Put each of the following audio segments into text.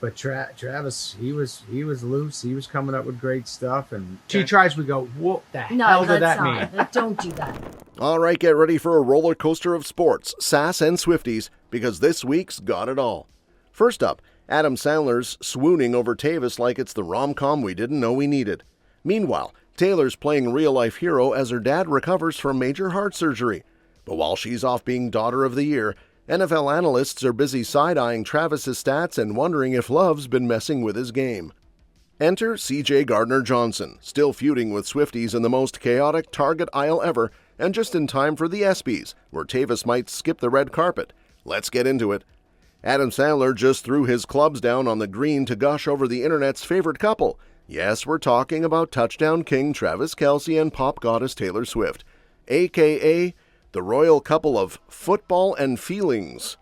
But Travis, he was loose. He was coming up with great stuff, and she tries. We go, what the hell did that mean? Don't do that. All right, get ready for a roller coaster of sports, sass, and Swifties, because this week's got it all. First up, Adam Sandler's swooning over Tayvis like it's the rom-com we didn't know we needed. Meanwhile, Taylor's playing real-life hero as her dad recovers from major heart surgery. But while she's off being Daughter of the Year, NFL analysts are busy side-eyeing Travis's stats and wondering if Love's been messing with his game. Enter CJ Gardner-Johnson, still feuding with Swifties in the most chaotic Target aisle ever, and just in time for the ESPYs, where Tayvis might skip the red carpet. Let's get into it. Adam Sandler just threw his clubs down on the green to gush over the internet's favorite couple. Yes, we're talking about touchdown king Travis Kelce and pop goddess Taylor Swift, a.k.a. the royal couple of football and feelings.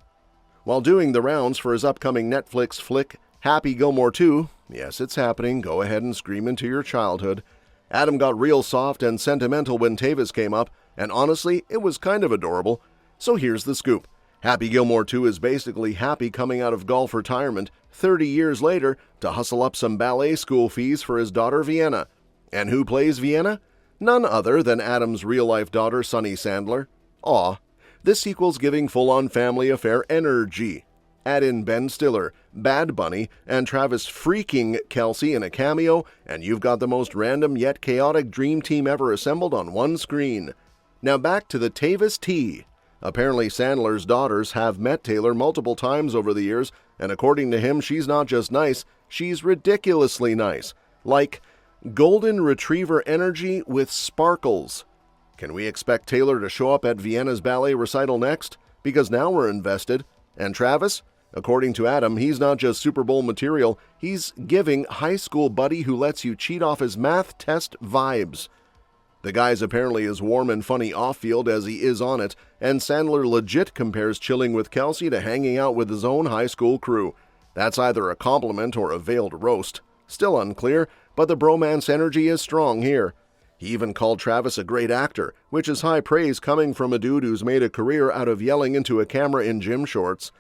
While doing the rounds for his upcoming Netflix flick, Happy Gilmore 2, yes, it's happening, go ahead and scream into your childhood, Adam got real soft and sentimental when Tayvis came up, and honestly, it was kind of adorable. So here's the scoop. Happy Gilmore 2 is basically Happy coming out of golf retirement 30 years later to hustle up some ballet school fees for his daughter Vienna. And who plays Vienna? None other than Adam's real-life daughter Sunny Sandler. Aw, this sequel's giving full-on family affair energy. Add in Ben Stiller, Bad Bunny, and Travis freaking Kelce in a cameo, and you've got the most random yet chaotic dream team ever assembled on one screen. Now back to the Tayvis tea. Apparently Sandler's daughters have met Taylor multiple times over the years, and according to him, she's not just nice, she's ridiculously nice. Like golden retriever energy with sparkles. Can we expect Taylor to show up at Vienna's ballet recital next? Because now we're invested. And Travis? According to Adam, he's not just Super Bowl material, he's giving high school buddy who lets you cheat off his math test vibes. The guy's apparently as warm and funny off-field as he is on it, and Sandler legit compares chilling with Kelce to hanging out with his own high school crew. That's either a compliment or a veiled roast. Still unclear, but the bromance energy is strong here. He even called Travis a great actor, which is high praise coming from a dude who's made a career out of yelling into a camera in gym shorts.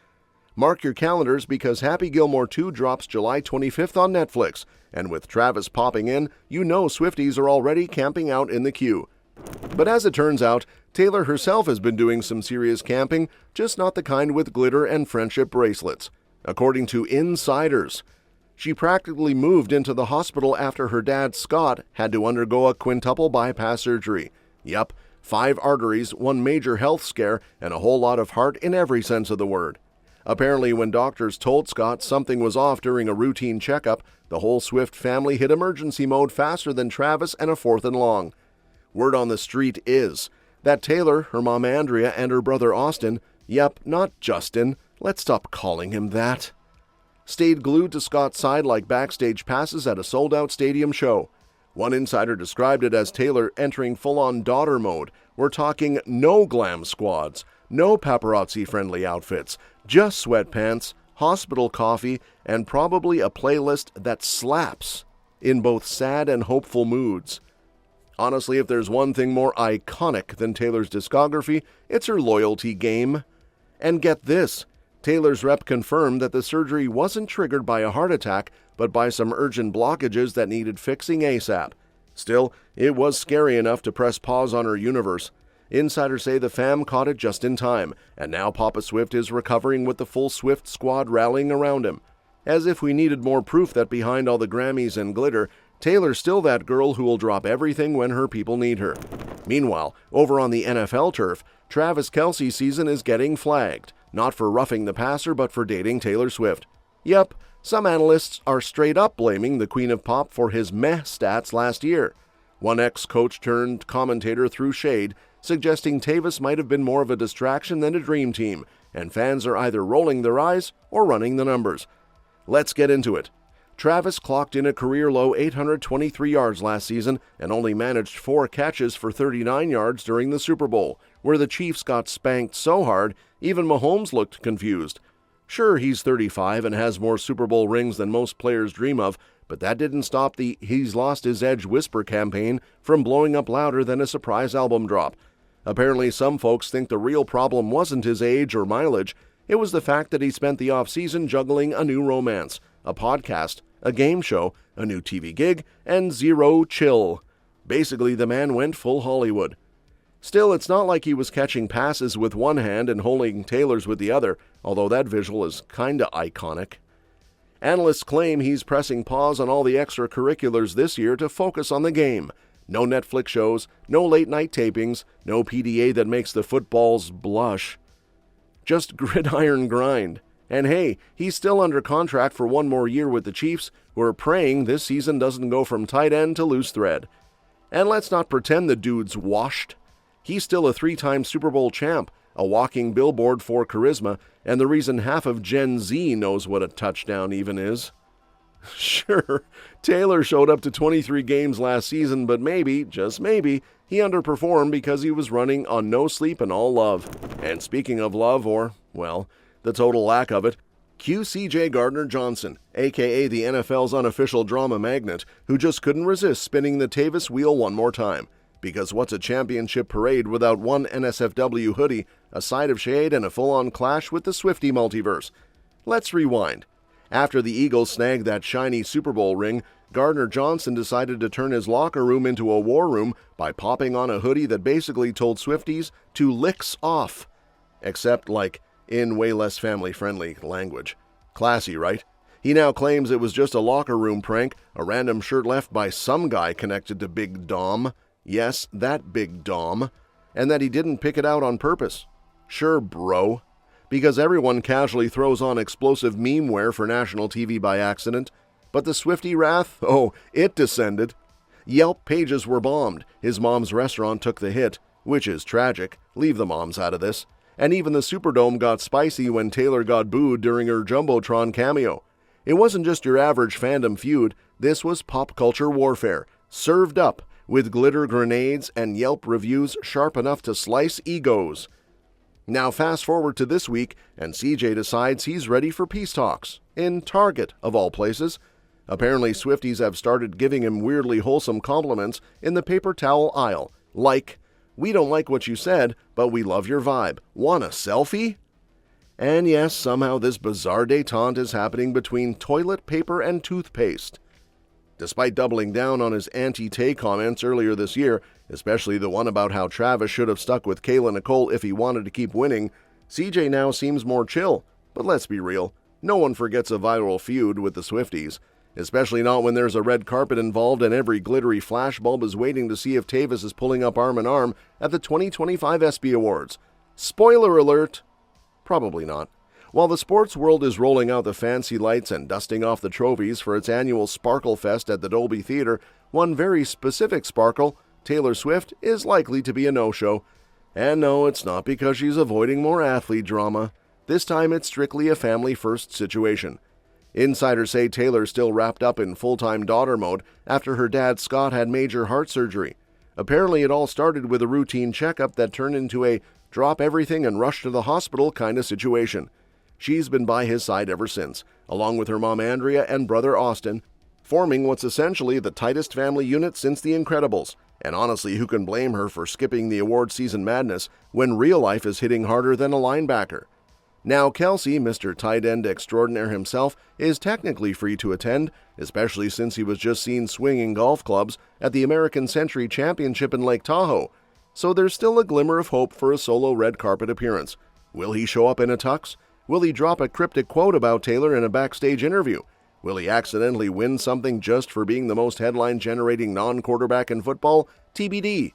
Mark your calendars because Happy Gilmore 2 drops July 25th on Netflix, and with Travis popping in, you know Swifties are already camping out in the queue. But as it turns out, Taylor herself has been doing some serious camping, just not the kind with glitter and friendship bracelets. According to insiders, she practically moved into the hospital after her dad, Scott, had to undergo a quintuple bypass surgery. Yup, 5 arteries, 1 major health scare, and a whole lot of heart in every sense of the word. Apparently, when doctors told Scott something was off during a routine checkup, the whole Swift family hit emergency mode faster than Travis and a fourth and long. Word on the street is that Taylor, her mom Andrea, and her brother Austin, yep, not Justin, let's stop calling him that, stayed glued to Scott's side like backstage passes at a sold-out stadium show. One insider described it as Taylor entering full-on daughter mode. We're talking no glam squads, no paparazzi-friendly outfits, just sweatpants, hospital coffee, and probably a playlist that slaps in both sad and hopeful moods. Honestly, if there's one thing more iconic than Taylor's discography, it's her loyalty game. And get this, Taylor's rep confirmed that the surgery wasn't triggered by a heart attack, but by some urgent blockages that needed fixing ASAP. Still, it was scary enough to press pause on her universe. Insiders say the fam caught it just in time, and now Papa Swift is recovering with the full Swift squad rallying around him. As if we needed more proof that behind all the Grammys and glitter, Taylor's still that girl who will drop everything when her people need her. Meanwhile, over on the NFL turf, Travis Kelce's season is getting flagged, not for roughing the passer but for dating Taylor Swift. Yep, some analysts are straight up blaming the Queen of Pop for his meh stats last year. One ex-coach turned commentator threw shade, suggesting Tayvis might have been more of a distraction than a dream team, and fans are either rolling their eyes or running the numbers. Let's get into it. Travis clocked in a career-low 823 yards last season and only managed 4 catches for 39 yards during the Super Bowl, where the Chiefs got spanked so hard, even Mahomes looked confused. Sure, he's 35 and has more Super Bowl rings than most players dream of, but that didn't stop the "he's lost his edge" whisper campaign from blowing up louder than a surprise album drop. Apparently, some folks think the real problem wasn't his age or mileage, it was the fact that he spent the offseason juggling a new romance, a podcast, a game show, a new TV gig, and zero chill. Basically, the man went full Hollywood. Still, it's not like he was catching passes with one hand and holding tailors with the other, although that visual is kinda iconic. Analysts claim he's pressing pause on all the extracurriculars this year to focus on the game. No Netflix shows, no late-night tapings, no PDA that makes the footballs blush. Just gridiron grind. And hey, he's still under contract for one more year with the Chiefs, who are praying this season doesn't go from tight end to loose thread. And let's not pretend the dude's washed. He's still a 3-time Super Bowl champ, a walking billboard for charisma, and the reason half of Gen Z knows what a touchdown even is. Sure, Taylor showed up to 23 games last season, but maybe, just maybe, he underperformed because he was running on no sleep and all love. And speaking of love, or, well, the total lack of it, cue CJ Gardner-Johnson, aka the NFL's unofficial drama magnet, who just couldn't resist spinning the Tayvis wheel one more time. Because what's a championship parade without one NSFW hoodie, a side of shade, and a full-on clash with the Swiftie multiverse? Let's rewind. After the Eagles snagged that shiny Super Bowl ring, Gardner-Johnson decided to turn his locker room into a war room by popping on a hoodie that basically told Swifties to licks off. Except, like, in way less family-friendly language. Classy, right? He now claims it was just a locker room prank, a random shirt left by some guy connected to Big Dom. Yes, that Big Dom. And that he didn't pick it out on purpose. Sure, bro. Because everyone casually throws on explosive meme-ware for national TV by accident. But the Swiftie wrath? Oh, it descended. Yelp pages were bombed. His mom's restaurant took the hit, which is tragic. Leave the moms out of this. And even the Superdome got spicy when Taylor got booed during her Jumbotron cameo. It wasn't just your average fandom feud. This was pop culture warfare, served up with glitter grenades and Yelp reviews sharp enough to slice egos. Now fast forward to this week, and CJ decides he's ready for peace talks, in Target, of all places. Apparently Swifties have started giving him weirdly wholesome compliments in the paper towel aisle, like, "We don't like what you said, but we love your vibe. Want a selfie?" And yes, somehow this bizarre détente is happening between toilet paper and toothpaste. Despite doubling down on his anti-Tay comments earlier this year, especially the one about how Travis should have stuck with Kayla Nicole if he wanted to keep winning, CJ now seems more chill. But let's be real, no one forgets a viral feud with the Swifties, especially not when there's a red carpet involved and every glittery flashbulb is waiting to see if Tayvis is pulling up arm in arm at the 2025 ESPY Awards. Spoiler alert! Probably not. While the sports world is rolling out the fancy lights and dusting off the trophies for its annual Sparkle Fest at the Dolby Theater, one very specific sparkle, Taylor Swift, is likely to be a no-show. And no, it's not because she's avoiding more athlete drama. This time it's strictly a family-first situation. Insiders say Taylor's still wrapped up in full-time daughter mode after her dad Scott had major heart surgery. Apparently it all started with a routine checkup that turned into a drop everything and rush to the hospital kind of situation. She's been by his side ever since, along with her mom Andrea and brother Austin, forming what's essentially the tightest family unit since The Incredibles. And honestly, who can blame her for skipping the award season madness when real life is hitting harder than a linebacker? Now Kelce, Mr. Tight End extraordinaire himself, is technically free to attend, especially since he was just seen swinging golf clubs at the American Century Championship in Lake Tahoe. So there's still a glimmer of hope for a solo red carpet appearance. Will he show up in a tux? Will he drop a cryptic quote about Taylor in a backstage interview? Will he accidentally win something just for being the most headline-generating non-quarterback in football? TBD.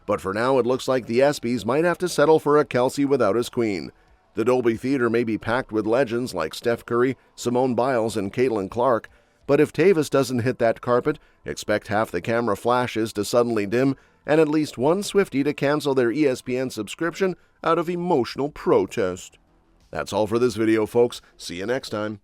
But for now, it looks like the ESPYs might have to settle for a Kelce without his queen. The Dolby Theater may be packed with legends like Steph Curry, Simone Biles, and Caitlin Clark, but if Tayvis doesn't hit that carpet, expect half the camera flashes to suddenly dim and at least one Swiftie to cancel their ESPN subscription out of emotional protest. That's all for this video, folks. See you next time.